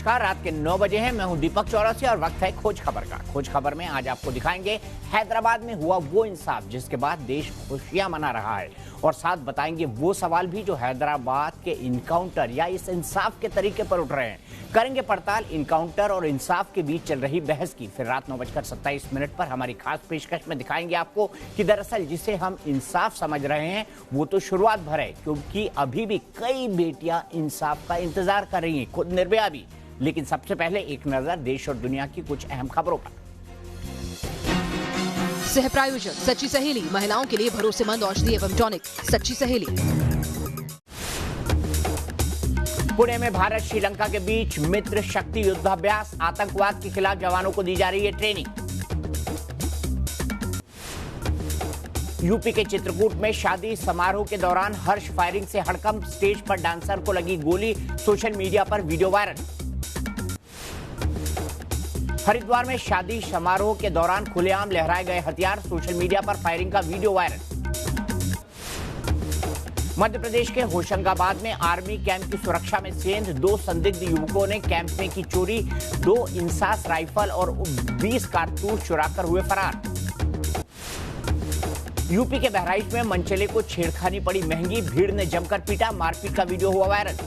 नमस्कार, रात के 9 बजे हैं। मैं हूं दीपक चौरसिया और वक्त है खोज खबर का। खोज खबर में आज आपको दिखाएंगे हैदराबाद में हुआ वो इंसाफ जिसके बाद देश खुशियां मना रहा है, और साथ बताएंगे वो सवाल भी जो हैदराबाद के इनकाउंटर या इस इंसाफ के तरीके पर उठ रहे हैं। करेंगे पड़ताल इनकाउंटर और इंसाफ के बीच चल रही बहस की। फिर रात 9:27 पर हमारी खास पेशकश में दिखाएंगे आपको कि दरअसल जिसे हम इंसाफ समझ रहे हैं वो तो शुरुआत भर है, क्योंकि अभी भी कई बेटियां इंसाफ का इंतजार कर रही हैं, खुद निर्भया भी। लेकिन सबसे पहले एक नजर देश और दुनिया की कुछ अहम खबरों पर। सह प्रायोजक सच्ची सहेली, महिलाओं के लिए भरोसेमंद औषधि एवं टॉनिक सच्ची सहेली। पुणे में भारत श्रीलंका के बीच मित्र शक्ति युद्धाभ्यास, आतंकवाद के खिलाफ जवानों को दी जा रही है ट्रेनिंग। यूपी के चित्रकूट में शादी समारोह के दौरान हर्ष फायरिंग से हड़कंप, स्टेज पर डांसर को लगी गोली, सोशल मीडिया पर वीडियो वायरल। हरिद्वार में शादी समारोह के दौरान खुलेआम लहराए गए हथियार, सोशल मीडिया पर फायरिंग का वीडियो वायरल। मध्य प्रदेश के होशंगाबाद में आर्मी कैंप की सुरक्षा में सेंध, 2 संदिग्ध युवकों ने कैंप में की चोरी, 2 इंसास राइफल और 20 कारतूस चुराकर हुए फरार। यूपी के बहराइच में मनचले को छेड़खानी पड़ी महंगी, भीड़ ने जमकर पीटा, मारपीट का वीडियो हुआ वायरल।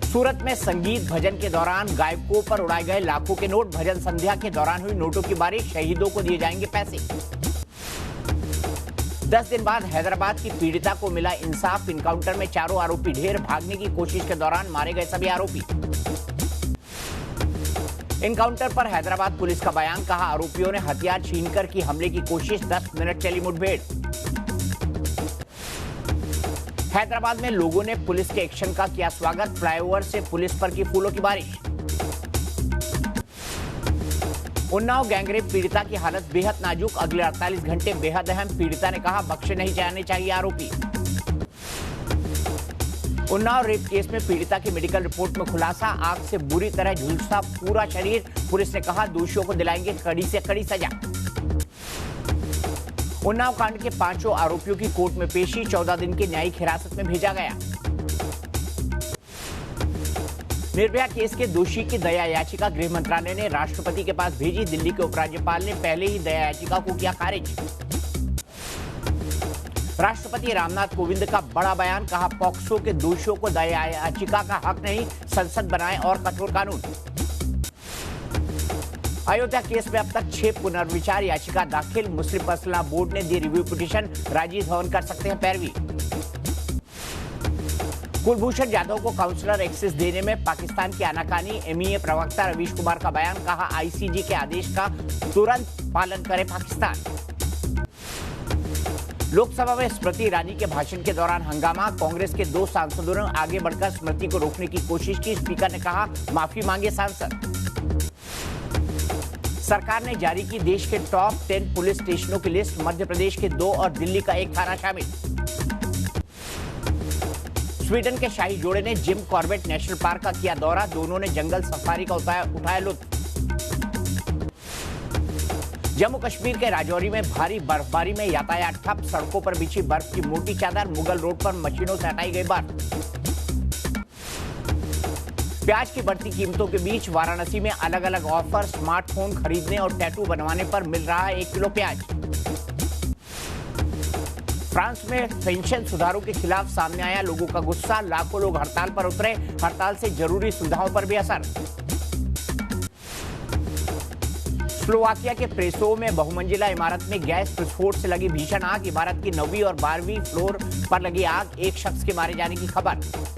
सूरत में संगीत भजन के दौरान गायकों पर उड़ाए गए लाखों के नोट, भजन संध्या के दौरान हुई नोटों की बारिश, शहीदों को दिए जाएंगे पैसे। 10 दिन बाद हैदराबाद की पीड़िता को मिला इंसाफ, इनकाउंटर में चारों आरोपी ढेर, भागने की कोशिश के दौरान मारे गए सभी आरोपी। इनकाउंटर पर हैदराबाद पुलिस का बयान, कहा आरोपियों ने हथियार छीनकर की हमले की कोशिश, 10 मिनट चली मुठभेड़। हैदराबाद में लोगों ने पुलिस के एक्शन का किया स्वागत, फ्लाईओवर से पुलिस पर की फूलों की बारिश। उन्नाव गैंगरेप पीड़िता की हालत बेहद नाजुक, अगले 48 घंटे बेहद अहम, पीड़िता ने कहा बख्शे नहीं जाने चाहिए आरोपी। उन्नाव रेप केस में पीड़िता की मेडिकल रिपोर्ट में खुलासा, आग से बुरी तरह झुलसा पूरा शरीर, पुलिस ने कहा दोषियों को दिलाएंगे कड़ी से कड़ी सजा। उन्नाव कांड के 5 आरोपियों की कोर्ट में पेशी, 14 दिन की न्यायिक हिरासत में भेजा गया। निर्भया केस के दोषी की दया याचिका गृह मंत्रालय ने राष्ट्रपति के पास भेजी, दिल्ली के उपराज्यपाल ने पहले ही दया याचिका को किया खारिज। राष्ट्रपति रामनाथ कोविंद का बड़ा बयान, कहा पॉक्सो के दोषियों को दया याचिका का हक नहीं, संसद बनाए और कठोर कानून। अयोध्या केस में अब तक 6 पुनर्विचार याचिका दाखिल, मुस्लिम पर्सनल बोर्ड ने दी रिव्यू पिटीशन, राजीव धवन कर सकते हैं पैरवी। कुलभूषण जाधव को काउंसलर एक्सेस देने में पाकिस्तान की आनाकानी, एमईए प्रवक्ता रवीश कुमार का बयान, कहा आईसीजी के आदेश का तुरंत पालन करे पाकिस्तान। लोकसभा में स्मृति ईरानी के भाषण के दौरान हंगामा, कांग्रेस के 2 सांसदों ने आगे बढ़कर स्मृति को रोकने की कोशिश की, स्पीकर ने कहा माफी मांगे सांसद। सरकार ने जारी की देश के टॉप 10 पुलिस स्टेशनों की लिस्ट, मध्य प्रदेश के 2 और दिल्ली का 1 थाना शामिल। स्वीडन के शाही जोड़े ने जिम कॉर्बेट नेशनल पार्क का किया दौरा, दोनों ने जंगल सफारी का उठाया लुत्फ। जम्मू कश्मीर के राजौरी में भारी बर्फबारी में यातायात ठप, सड़कों पर बिछी बर्फ की मोटी चादर, मुगल रोड पर मशीनों से हटाई गई बर्फ। प्याज की बढ़ती कीमतों के बीच वाराणसी में अलग अलग ऑफर, स्मार्टफोन खरीदने और टैटू बनवाने पर मिल रहा है 1 किलो प्याज। फ्रांस में पेंशन सुधारों के खिलाफ सामने आया लोगों का गुस्सा, लाखों लोग हड़ताल पर उतरे, हड़ताल से जरूरी सुविधाओं पर भी असर। स्लोवाकिया के प्रेसो में बहुमंजिला इमारत में गैस विस्फोट से लगी भीषण आग, इमारत की 9वीं और 12वीं फ्लोर पर लगी आग, 1 शख्स के मारे जाने की खबर।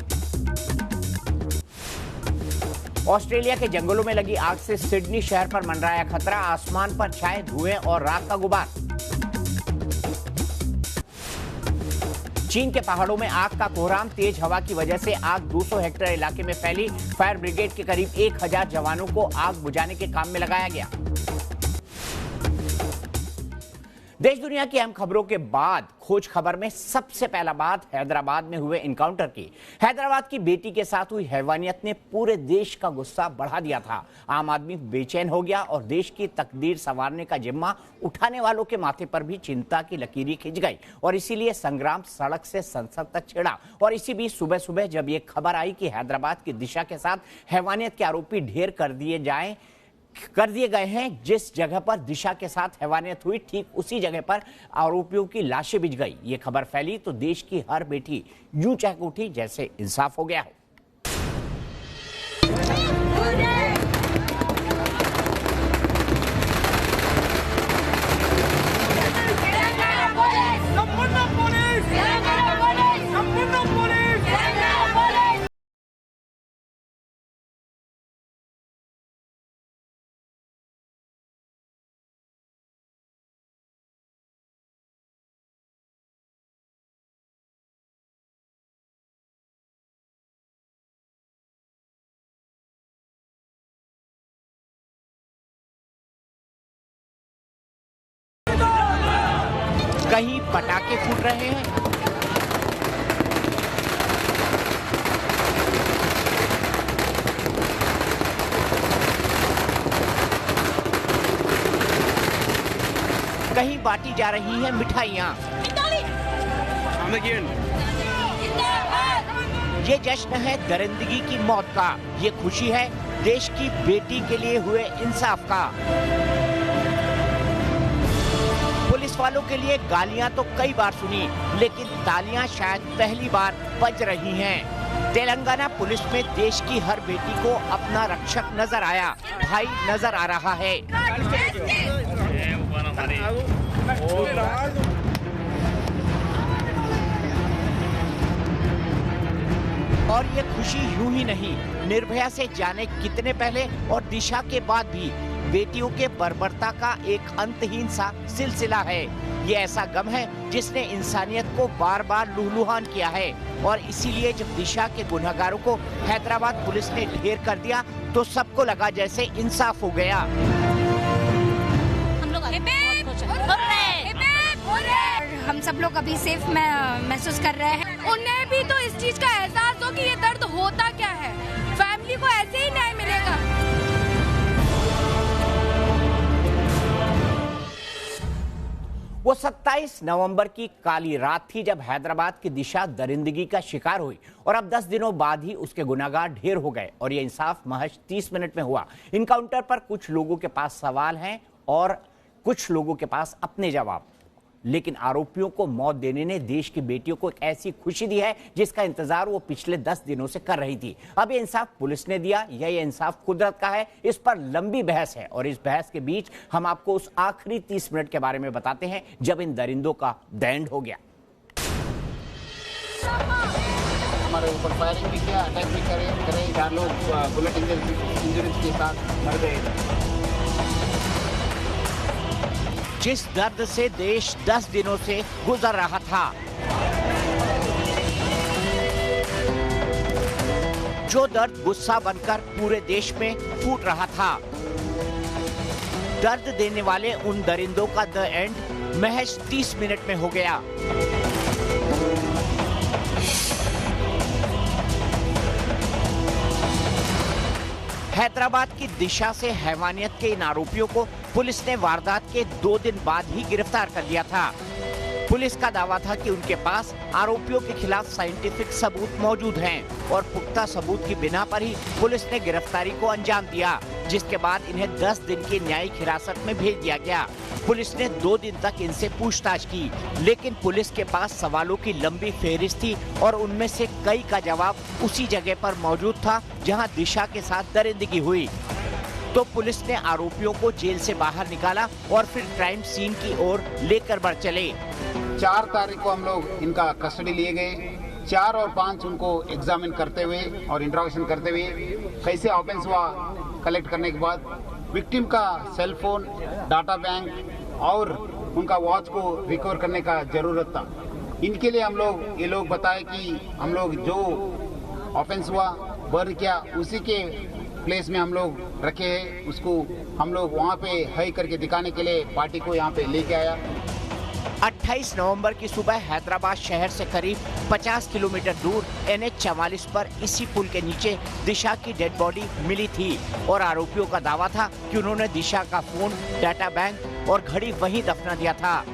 ऑस्ट्रेलिया के जंगलों में लगी आग से सिडनी शहर पर मंडराया खतरा, आसमान पर छाए धुएं और राख का गुबार। चीन के पहाड़ों में आग का कोहराम, तेज हवा की वजह से आग 200 हेक्टेयर इलाके में फैली, फायर ब्रिगेड के करीब 1000 जवानों को आग बुझाने के काम में लगाया गया। देश दुनिया की अहम खबरों के बाद खोज खबर में सबसे पहला बात हैदराबाद में हुए एनकाउंटर की। हैदराबाद की बेटी के साथ हुई हैवानियत ने पूरे देश का गुस्सा बढ़ा दिया था। आम आदमी बेचैन हो गया और देश की तकदीर संवारने का जिम्मा उठाने वालों के माथे पर भी चिंता की लकीरें खिंच गई और इसीलिए संग्राम सड़क से संसद तक छिड़ा। और इसी बीच सुबह सुबह जब ये खबर आई कि हैदराबाद की दिशा के साथ हैवानियत के आरोपी ढेर कर दिए गए हैं, जिस जगह पर दिशा के साथ हैवानियत हुई ठीक उसी जगह पर आरोपियों की लाशें बिछ गई। ये खबर फैली तो देश की हर बेटी यूं चहक उठी जैसे इंसाफ हो गया हो। कहीं पटाखे फूट रहे हैं, कहीं बांटी जा रही हैं मिठाइयां। ये जश्न है दरिंदगी की मौत का, ये खुशी है देश की बेटी के लिए हुए इंसाफ का। पुलिस वालों के लिए गालियां तो कई बार सुनी, लेकिन तालियां शायद पहली बार बज रही हैं। तेलंगाना पुलिस में देश की हर बेटी को अपना रक्षक नजर आया, भाई नजर आ रहा है। और ये खुशी यूं ही नहीं, निर्भया से जाने कितने पहले और दिशा के बाद भी बेटियों के बर्बरता का एक अंतहीन सा सिलसिला है। ये ऐसा गम है जिसने इंसानियत को बार बार लूलुहान किया है और इसीलिए जब दिशा के गुनहगारों को हैदराबाद पुलिस ने ढेर कर दिया तो सबको लगा जैसे इंसाफ हो गया। हम सब लोग अभी सेफ महसूस कर रहे हैं। उन्हें भी तो इस चीज का एहसास हो कि ये दर्द होता क्या है। फैमिली को ऐसे ही न्याय मिलेगा। वो 27 नवंबर की काली रात थी जब हैदराबाद की दिशा दरिंदगी का शिकार हुई और अब 10 दिनों बाद ही उसके गुनाहगार ढेर हो गए और ये इंसाफ महज 30 मिनट में हुआ। इनकाउंटर पर कुछ लोगों के पास सवाल हैं और कुछ लोगों के पास अपने जवाब, लेकिन आरोपियों को मौत देने ने देश की बेटियों को एक ऐसी खुशी दी है जिसका इंतजार वो पिछले 10 दिनों से कर रही थी। अब ये इंसाफ पुलिस ने दिया या ये इंसाफ कुदरत का है, इस पर लंबी बहस है और इस बहस के बीच हम आपको उस आखिरी 30 मिनट के बारे में बताते हैं जब इन दरिंदों का दैंड हो गया। हमारे ऊपर फायरिंग भी किया, अटैक भी करे 4 लोग बुलेट इंजरीज के साथ मर गए। जिस दर्द से देश 10 दिनों से गुजर रहा था, जो दर्द गुस्सा बनकर पूरे देश में फूट रहा था, दर्द देने वाले उन दरिंदों का द एंड महज 30 मिनट में हो गया। हैदराबाद की दिशा से हैवानियत के इन आरोपियों को पुलिस ने वारदात के 2 दिन बाद ही गिरफ्तार कर लिया था। पुलिस का दावा था कि उनके पास आरोपियों के खिलाफ साइंटिफिक सबूत मौजूद हैं और पुख्ता सबूत की बिना पर ही पुलिस ने गिरफ्तारी को अंजाम दिया, जिसके बाद इन्हें 10 दिन की न्यायिक हिरासत में भेज दिया गया। पुलिस ने 2 दिन तक इनसे पूछताछ की, लेकिन पुलिस के पास सवालों की लंबी फेहरिस्त थी और उनमें से कई का जवाब उसी जगह पर मौजूद था जहां दिशा के साथ दरिंदगी हुई। तो पुलिस ने आरोपियों को जेल से बाहर निकाला और फिर क्राइम सीन की ओर लेकर बढ़ चले। 4 तारीख को हम लोग इनका कस्टडी लिए गए। 4 और 5 उनको एग्जामिन करते हुए और इंट्रोगेशन करते हुए कैसे ऑफेंस हुआ कलेक्ट करने के बाद विक्टिम का सेल फोन, डाटा बैंक और उनका वॉच को रिकवर करने का जरूरत था। इनके लिए ये लोग बताए कि हम लोग जो ऑफेंस हुआ बर्न किया उसी के प्लेस में हम लोग रखे हैं। उसको हम लोग वहाँ पे हाई करके दिखाने के लिए पार्टी को यहाँ पे लेके आया। 28 नवंबर की सुबह हैदराबाद शहर से करीब 50 किलोमीटर दूर NH-44 पर इसी पुल के नीचे दिशा की डेड बॉडी मिली थी और आरोपियों का दावा था कि उन्होंने दिशा का फोन, डाटा बैंक और घड़ी वहीं दफना दिया था।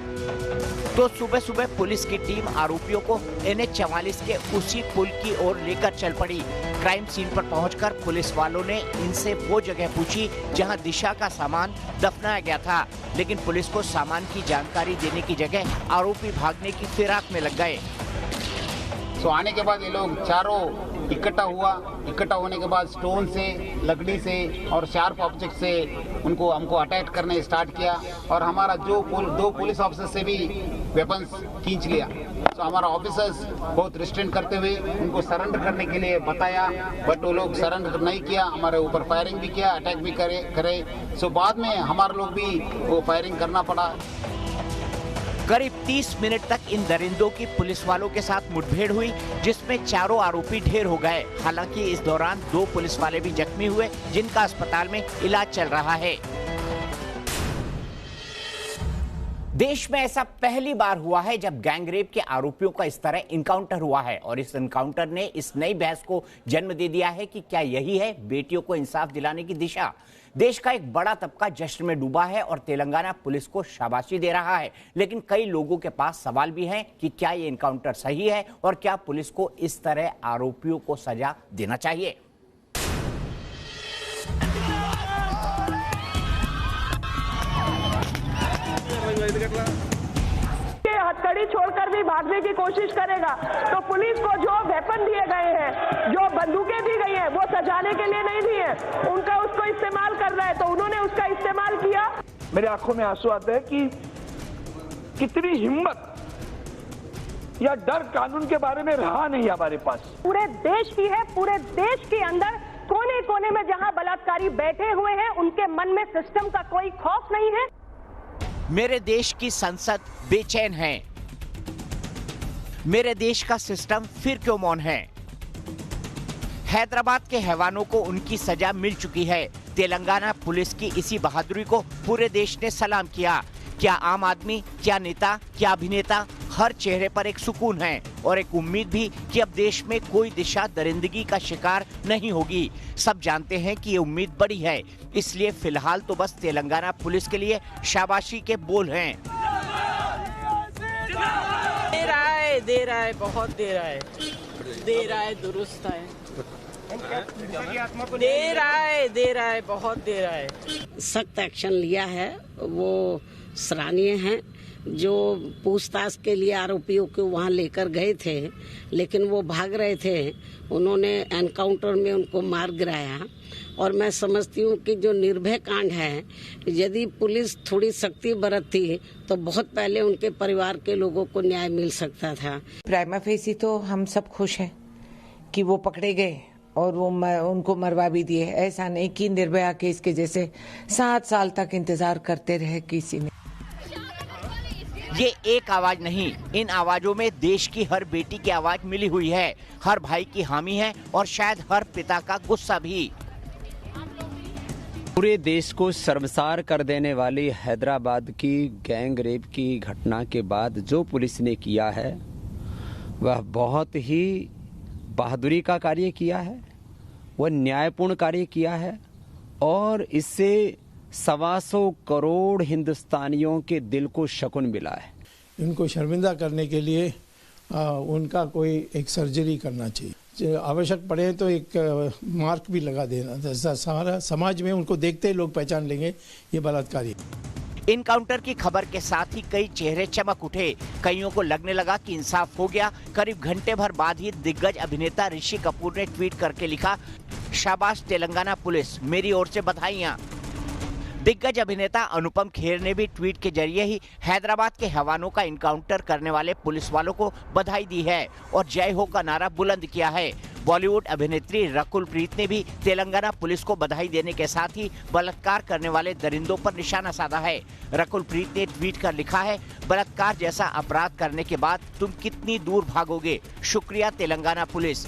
तो सुबह सुबह पुलिस की टीम आरोपियों को NH-44 के उसी पुल की ओर लेकर चल पड़ी। क्राइम सीन पर पहुंचकर पुलिस वालों ने इनसे वो जगह पूछी जहां दिशा का सामान दफनाया गया था, लेकिन पुलिस को सामान की जानकारी देने की जगह आरोपी भागने की फिराक में लग गए। तो आने के बाद ये लोग चारों इकट्ठा होने के बाद स्टोन से, लकड़ी से और शार्प ऑब्जेक्ट से हमको अटैक करने स्टार्ट किया और हमारा दो पुलिस ऑफिसर से भी वेपन्स खींच लिया। तो हमारा ऑफिसर्स बहुत रिस्ट्रेंट करते हुए उनको सरेंडर करने के लिए बताया, बट वो लोग सरेंडर नहीं किया। हमारे ऊपर फायरिंग भी किया, अटैक भी करे। सो बाद में हमारे लोग भी वो फायरिंग करना पड़ा। करीब 30 मिनट तक इन दरिंदों की पुलिस वालों के साथ मुठभेड़ हुई, जिसमें चारों आरोपी ढेर हो गए। हालांकि इस दौरान 2 पुलिस वाले भी जख्मी हुए, जिनका अस्पताल में इलाज चल रहा है। देश में ऐसा पहली बार हुआ है जब गैंगरेप के आरोपियों का इस तरह इनकाउंटर हुआ है और इस इनकाउंटर ने इस नई बहस को जन्म दे दिया है कि क्या यही है बेटियों को इंसाफ दिलाने की दिशा। देश का एक बड़ा तबका जश्न में डूबा है और तेलंगाना पुलिस को शाबाशी दे रहा है, लेकिन कई लोगों के पास सवाल भी हैं कि क्या ये इनकाउंटर सही है और क्या पुलिस को इस तरह आरोपियों को सजा देना चाहिए। हथकड़ी छोड़कर भी भागने की कोशिश करेगा तो पुलिस को जो वेपन दिए गए हैं, जो बंदूकें दी गई हैं, वो सजाने के लिए नहीं दी है, उनका उसको इस्तेमाल कर रहा है, तो उन्होंने उसका इस्तेमाल किया। मेरे आंखों में आंसू आते हैं कि कितनी हिम्मत या डर कानून के बारे में रहा नहीं हमारे पास। पूरे देश की है, पूरे देश के अंदर कोने कोने में जहां बलात्कारी बैठे हुए हैं, उनके मन में सिस्टम का कोई खौफ नहीं है। मेरे देश की संसद बेचैन है, मेरे देश का सिस्टम फिर क्यों मौन है। हैदराबाद के हैवानों को उनकी सजा मिल चुकी है। तेलंगाना पुलिस की इसी बहादुरी को पूरे देश ने सलाम किया। क्या आम आदमी, क्या नेता, क्या अभिनेता, हर चेहरे पर एक सुकून है और एक उम्मीद भी कि अब देश में कोई दिशा दरिंदगी का शिकार नहीं होगी। सब जानते हैं कि ये उम्मीद बड़ी है, इसलिए फिलहाल तो बस तेलंगाना पुलिस के लिए शाबाशी के बोल हैं। दे रहा है, बहुत दे रहा है, दुरुस्त है, दे रहा है, बहुत दे रहा है। सख्त एक्शन लिया है, वो सराहनीय है। जो पूछताछ के लिए आरोपियों को वहां लेकर गए थे, लेकिन वो भाग रहे थे, उन्होंने एनकाउंटर में उनको मार गिराया। और मैं समझती हूँ कि जो निर्भय कांड है, यदि पुलिस थोड़ी सख्ती बरतती तो बहुत पहले उनके परिवार के लोगों को न्याय मिल सकता था। प्राइमा फेसी तो हम सब खुश हैं कि वो पकड़े गए और वो उनको मरवा भी दिए। ऐसा नहीं कि निर्भया केस के जैसे 7 साल तक इंतजार करते रहे किसी ने। ये एक आवाज नहीं, इन आवाजों में देश की हर बेटी की आवाज मिली हुई है, हर भाई की हामी है और शायद हर पिता का गुस्सा भी। पूरे देश को शर्मसार कर देने वाली हैदराबाद की गैंग रेप की घटना के बाद जो पुलिस ने किया है वह बहुत ही बहादुरी का कार्य किया है, वह न्यायपूर्ण कार्य किया है और इससे 125 करोड़ हिंदुस्तानियों के दिल को शकून मिला है। इनको शर्मिंदा करने के लिए उनका कोई एक सर्जरी करना चाहिए, आवश्यक पड़े तो एक मार्क भी लगा देना, सारा समाज में उनको देखते ही लोग पहचान लेंगे ये बलात्कारी। इनकाउंटर की खबर के साथ ही कई चेहरे चमक उठे, कईयों को लगने लगा कि इंसाफ हो गया। करीब घंटे भर बाद ही दिग्गज अभिनेता ऋषि कपूर ने ट्वीट करके लिखा, शाबाश तेलंगाना पुलिस, मेरी ओर से बधाइयां। दिग्गज अभिनेता अनुपम खेर ने भी ट्वीट के जरिए ही हैदराबाद के हैवानों का इनकाउंटर करने वाले पुलिस वालों को बधाई दी है और जय हो का नारा बुलंद किया है। बॉलीवुड अभिनेत्री रकुल प्रीत ने भी तेलंगाना पुलिस को बधाई देने के साथ ही बलात्कार करने वाले दरिंदों पर निशाना साधा है। रकुल प्रीत ने ट्वीट कर लिखा है, बलात्कार जैसा अपराध करने के बाद तुम कितनी दूर भागोगे, शुक्रिया तेलंगाना पुलिस।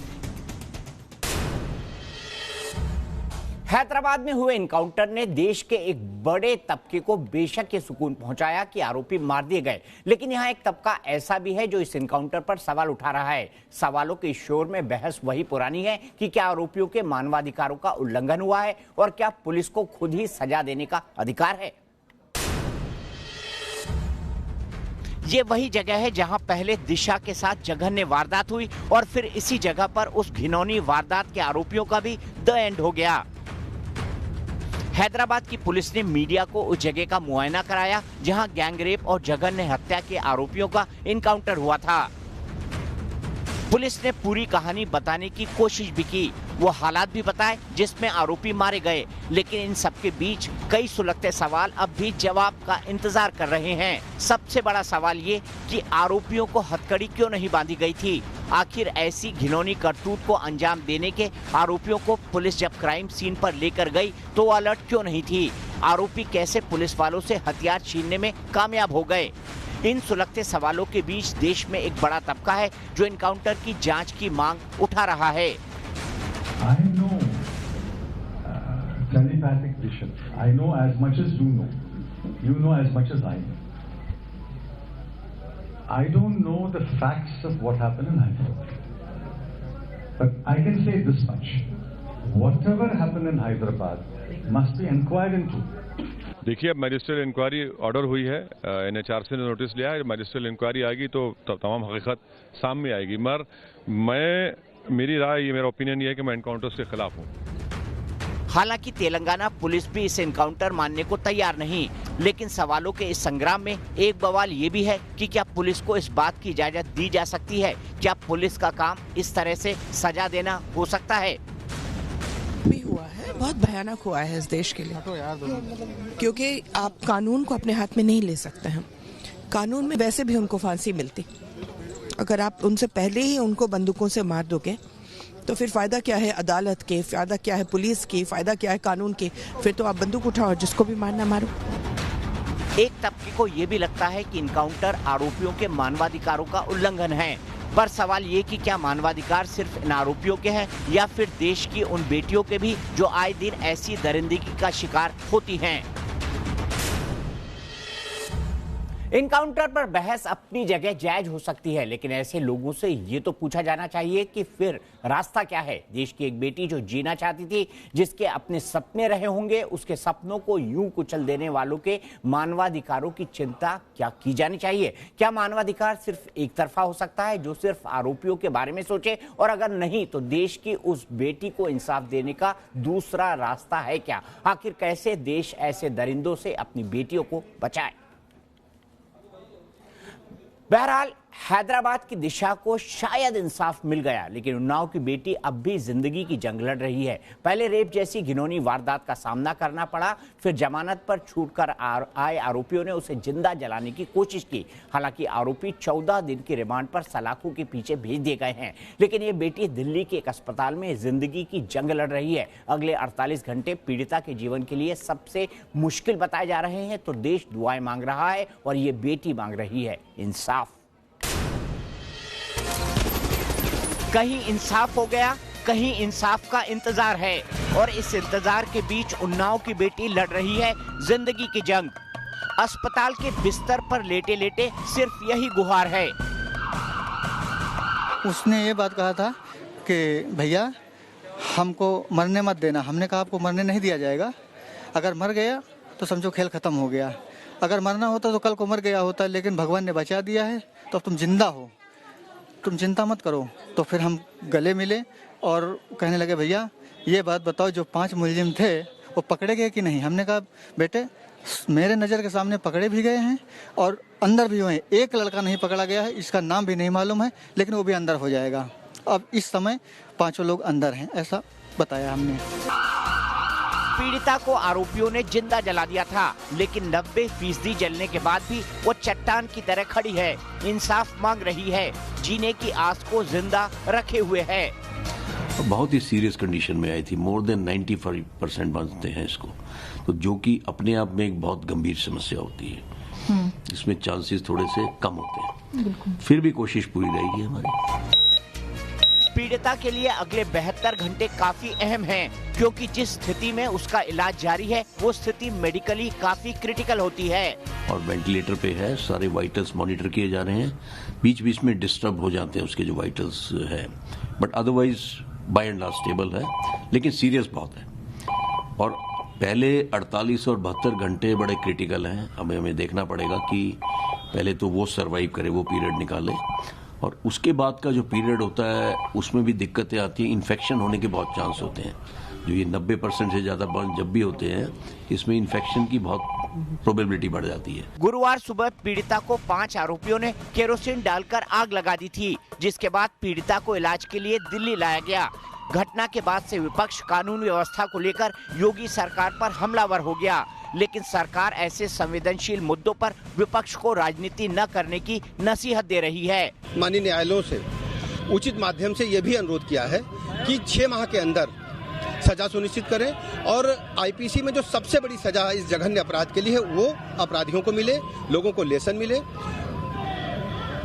हैदराबाद में हुए इनकाउंटर ने देश के एक बड़े तबके को बेशक ये सुकून पहुंचाया कि आरोपी मार दिए गए, लेकिन यहाँ एक तबका ऐसा भी है जो इस इनकाउंटर पर सवाल उठा रहा है। सवालों के इस शोर में बहस वही पुरानी है कि क्या आरोपियों के मानवाधिकारों का उल्लंघन हुआ है और क्या पुलिस को खुद ही सजा देने का अधिकार है। ये वही जगह है जहां पहले दिशा के साथ जघन्य वारदात हुई और फिर इसी जगह पर उस घिनौनी वारदात के आरोपियों का भी द एंड हो गया। हैदराबाद की पुलिस ने मीडिया को उस जगह का मुआयना कराया जहां गैंगरेप और जघन्य हत्या के आरोपियों का इनकाउंटर हुआ था। पुलिस ने पूरी कहानी बताने की कोशिश भी की, वो हालात भी बताए जिसमें आरोपी मारे गए, लेकिन इन सबके बीच कई सुलगते सवाल अब भी जवाब का इंतजार कर रहे हैं। सबसे बड़ा सवाल ये कि आरोपियों को हथकड़ी क्यों नहीं बांधी गई थी। आखिर ऐसी घिनौनी करतूत को अंजाम देने के आरोपियों को पुलिस जब क्राइम सीन पर लेकर गई तो अलर्ट क्यों नहीं थी। आरोपी कैसे पुलिस वालों से हथियार छीनने में कामयाब हो गए। इन सुलगते सवालों के बीच देश में एक बड़ा तबका है जो इनकाउंटर की जांच की मांग उठा रहा है। I know telepathic vision. I know as much as you know. You know as much as I know. I don't know the facts of what happened in Hyderabad. But I can say this much. Whatever happened in Hyderabad must be inquired into. देखिए, अब magistrate inquiry order हुई है, NHRC ने notice लिया है। Magistrate inquiry आएगी तो तमाम हकीकत सामने आएगी। मेरी राय, ये मेरा ओपिनियन ये है कि मैं एनकाउंटर्स के खिलाफ हूँ। हालांकि तेलंगाना पुलिस भी इस एनकाउंटर मानने को तैयार नहीं, लेकिन सवालों के इस संग्राम में एक बवाल ये भी है कि क्या पुलिस को इस बात की इजाजत दी जा सकती है। क्या पुलिस का काम इस तरह से सजा देना हो सकता है। भी हुआ है, बहुत भयानक हुआ है इस देश के लिए, क्योंकि आप कानून को अपने हाथ में नहीं ले सकते हैं। कानून में वैसे भी उनको फांसी मिलती, अगर आप उनसे पहले ही उनको बंदूकों से मार दोगे तो फिर फायदा क्या है अदालत के, फायदा क्या है पुलिस की, फायदा क्या है कानून के। फिर तो आप बंदूक उठाओ, जिसको भी मारना मारो। एक तबके को ये भी लगता है कि इनकाउंटर आरोपियों के मानवाधिकारों का उल्लंघन है, पर सवाल ये कि क्या मानवाधिकार सिर्फ इन आरोपियों के हैं या फिर देश की उन बेटियों के भी जो आए दिन ऐसी दरिंदगी का शिकार होती हैं। इनकाउंटर पर बहस अपनी जगह जायज हो सकती है, लेकिन ऐसे लोगों से ये तो पूछा जाना चाहिए कि फिर रास्ता क्या है। देश की एक बेटी जो जीना चाहती थी, जिसके अपने सपने रहे होंगे, उसके सपनों को यूं कुचल देने वालों के मानवाधिकारों की चिंता क्या की जानी चाहिए। क्या मानवाधिकार सिर्फ एक तरफा हो सकता है जो सिर्फ आरोपियों के बारे में सोचे, और अगर नहीं तो देश की उस बेटी को इंसाफ देने का दूसरा रास्ता है क्या। आखिर कैसे देश ऐसे दरिंदों से अपनी बेटियों को बचाए। बहरहाल हैदराबाद की दिशा को शायद इंसाफ मिल गया, लेकिन उन्नाव की बेटी अब भी जिंदगी की जंग लड़ रही है। पहले रेप जैसी घिनौनी वारदात का सामना करना पड़ा, फिर जमानत पर छूटकर आए आरोपियों ने उसे जिंदा जलाने की कोशिश की। हालांकि आरोपी 14 दिन की रिमांड पर सलाखों के पीछे भेज दिए गए हैं, लेकिन ये बेटी दिल्ली के एक अस्पताल में जिंदगी की जंग लड़ रही है। अगले 48 घंटे पीड़िता के जीवन के लिए सबसे मुश्किल बताए जा रहे हैं, तो देश दुआएं मांग रहा है और ये बेटी मांग रही है इंसाफ। कहीं इंसाफ हो गया, कहीं इंसाफ का इंतजार है, और इस इंतजार के बीच उन्नाव की बेटी लड़ रही है जिंदगी की जंग। अस्पताल के बिस्तर पर लेटे लेटे सिर्फ यही गुहार है। उसने ये बात कहा था कि भैया हमको मरने मत देना। हमने कहा आपको मरने नहीं दिया जाएगा। अगर मर गया तो समझो खेल खत्म हो गया। अगर मरना होता तो कल को मर गया होता, लेकिन भगवान ने बचा दिया है तो अब तुम जिंदा हो, तुम चिंता मत करो। तो फिर हम गले मिले और कहने लगे भैया ये बात बताओ, जो 5 मुलजिम थे वो पकड़े गए कि नहीं। हमने कहा बेटे मेरे नज़र के सामने पकड़े भी गए हैं और अंदर भी हुए हैं। एक लड़का नहीं पकड़ा गया है, इसका नाम भी नहीं मालूम है, लेकिन वो भी अंदर हो जाएगा। अब इस समय 5 लोग अंदर हैं, ऐसा बताया हमने। पीड़िता को आरोपियों ने जिंदा जला दिया था, लेकिन 90% जलने के बाद भी वो चट्टान की तरह खड़ी है, इंसाफ मांग रही है, जीने की आस को जिंदा रखे हुए है। बहुत ही सीरियस कंडीशन में आई थी, मोर देन 95% मानते हैं इसको, तो जो कि अपने आप में एक बहुत गंभीर समस्या होती है। इसमें चांसेस थोड़े से कम होते हैं, फिर भी कोशिश पूरी रहेगी हमारी। पीड़िता के लिए अगले 72 घंटे काफी अहम हैं, क्योंकि जिस स्थिति में उसका इलाज जारी है वो स्थिति मेडिकली काफी क्रिटिकल होती है और वेंटिलेटर पे है। सारे वाइटल्स मॉनिटर किए जा रहे हैं, बीच बीच में डिस्टर्ब हो जाते हैं उसके जो वाइटल्स है, but otherwise by and large stable है, लेकिन सीरियस बहुत है। और पहले 48 और 72 घंटे बड़े क्रिटिकल हैं। हमें देखना पड़ेगा कि पहले तो वो सरवाइव करे, वो पीरियड निकाले, और उसके बाद का जो पीरियड होता है उसमें भी दिक्कतें आती हैं। इन्फेक्शन होने के बहुत चांस होते हैं, जो ये 90% से ज्यादा बर्न जब भी होते हैं इसमें इन्फेक्शन की बहुत प्रोबेबिलिटी बढ़ जाती है। गुरुवार सुबह पीड़िता को 5 आरोपियों ने केरोसिन डालकर आग लगा दी थी, जिसके बाद पीड़िता को इलाज के लिए दिल्ली लाया गया। घटना के बाद से विपक्ष कानून व्यवस्था को लेकर योगी सरकार पर हमलावर हो गया, लेकिन सरकार ऐसे संवेदनशील मुद्दों पर विपक्ष को राजनीति न करने की नसीहत दे रही है। माननीय न्यायालयों से उचित माध्यम से यह भी अनुरोध किया है कि 6 माह के अंदर सजा सुनिश्चित करें और आईपीसी में जो सबसे बड़ी सजा इस जघन्य अपराध के लिए है वो अपराधियों को मिले, लोगों को लेसन मिले।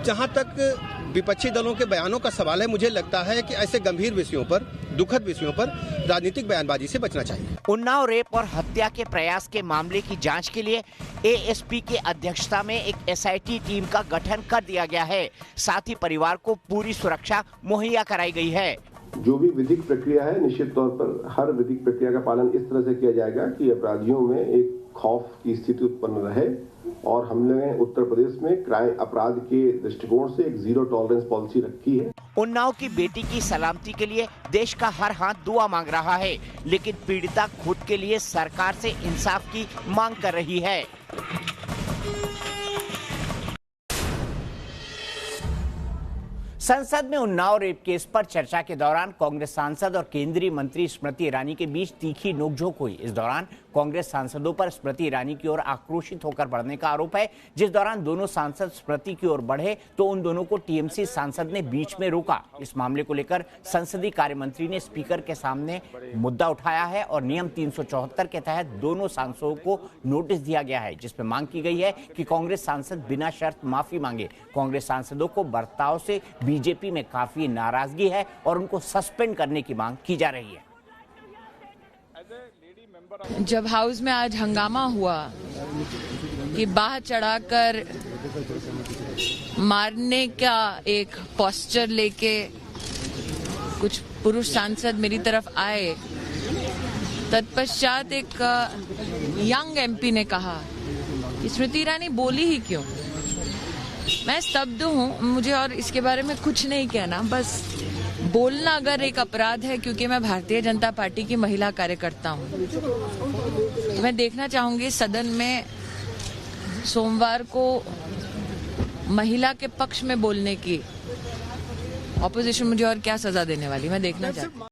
जहां तक विपक्षी दलों के बयानों का सवाल है, मुझे लगता है कि ऐसे गंभीर विषयों पर, दुखद विषयों पर राजनीतिक बयानबाजी से बचना चाहिए। उन्नाव रेप और हत्या के प्रयास के मामले की जांच के लिए एएसपी की अध्यक्षता में एक एसआईटी टीम का गठन कर दिया गया है। साथ ही परिवार को पूरी सुरक्षा मुहैया कराई गई है। जो भी विधिक प्रक्रिया है, निश्चित तौर पर हर विधिक प्रक्रिया का पालन इस तरह से किया जाएगा कि अपराधियों में एक खौफ की स्थिति उत्पन्न रहे, और हमने उत्तर प्रदेश में क्राइम अपराध के दृष्टिकोण से एक जीरो टॉलरेंस पॉलिसी रखी है। उन्नाव की बेटी की सलामती के लिए देश का हर हाथ दुआ मांग रहा है, लेकिन पीड़िता खुद के लिए सरकार से इंसाफ की मांग कर रही है। संसद में उन्नाव रेप केस पर चर्चा के दौरान कांग्रेस सांसद और केंद्रीय मंत्री स्मृति ईरानी के बीच तीखी नोकझोंक हुई। इस दौरान कांग्रेस सांसदों पर स्मृति ईरानी की ओर आक्रोशित होकर बढ़ने का आरोप है। जिस दौरान दोनों सांसद स्मृति की ओर बढ़े तो उन दोनों को टीएमसी सांसद ने बीच में रोका। इस मामले को लेकर संसदीय कार्य मंत्री ने स्पीकर के सामने मुद्दा उठाया है और नियम 374 के तहत दोनों सांसदों को नोटिस दिया गया है, जिसमें मांग की गई है कि कांग्रेस सांसद बिना शर्त माफी मांगे। कांग्रेस सांसदों को बर्ताव से बीजेपी में काफी नाराजगी है और उनको सस्पेंड करने की मांग की जा रही है। जब हाउस में आज हंगामा हुआ कि बाह चढ़ाकर मारने का एक पोस्चर लेके कुछ पुरुष सांसद मेरी तरफ आए, तत्पश्चात एक यंग एमपी ने कहा कि स्मृति ईरानी बोली ही क्यों। मैं स्तब्ध हूँ, मुझे और इसके बारे में कुछ नहीं कहना। बस बोलना अगर एक अपराध है, क्योंकि मैं भारतीय जनता पार्टी की महिला कार्यकर्ता हूँ, तो मैं देखना चाहूंगी सदन में सोमवार को महिला के पक्ष में बोलने की ऑपोजिशन मुझे और क्या सजा देने वाली, मैं देखना चाहती हूँ।